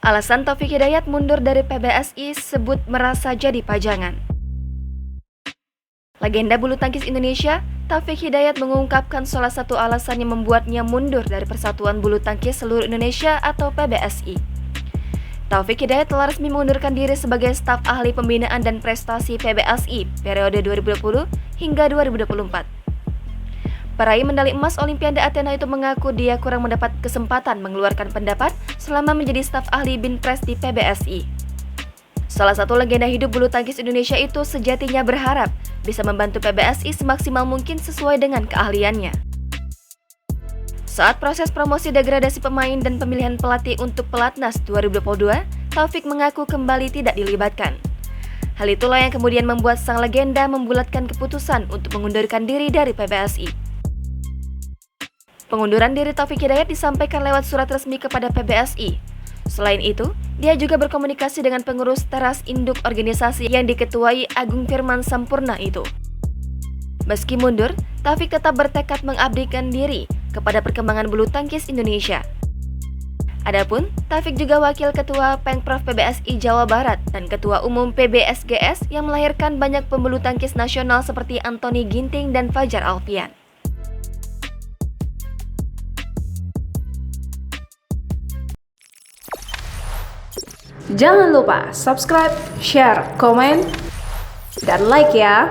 Alasan Taufik Hidayat mundur dari PBSI sebut merasa jadi pajangan. Legenda bulu tangkis Indonesia, Taufik Hidayat mengungkapkan salah satu alasan yang membuatnya mundur dari Persatuan Bulu Tangkis Seluruh Indonesia atau PBSI. Taufik Hidayat telah resmi mengundurkan diri sebagai staf ahli pembinaan dan prestasi PBSI periode 2020 hingga 2024. Peraih medali emas Olimpiade Athena itu mengaku dia kurang mendapat kesempatan mengeluarkan pendapat selama menjadi staf ahli Binpres di PBSI. Salah satu legenda hidup bulu tangkis Indonesia itu sejatinya berharap bisa membantu PBSI semaksimal mungkin sesuai dengan keahliannya. Saat proses promosi degradasi pemain dan pemilihan pelatih untuk Pelatnas 2022, Taufik mengaku kembali tidak dilibatkan. Hal itulah yang kemudian membuat sang legenda membulatkan keputusan untuk mengundurkan diri dari PBSI. Pengunduran diri Taufik Hidayat disampaikan lewat surat resmi kepada PBSI. Selain itu, dia juga berkomunikasi dengan pengurus teras induk organisasi yang diketuai Agung Firman Sampurna itu. Meski mundur, Taufik tetap bertekad mengabdikan diri kepada perkembangan bulu tangkis Indonesia. Adapun, Taufik juga wakil ketua Pengprov PBSI Jawa Barat dan ketua umum PBSGS yang melahirkan banyak pembulu tangkis nasional seperti Anthony Ginting dan Fajar Alfian. Jangan lupa subscribe, share, komen, dan like ya!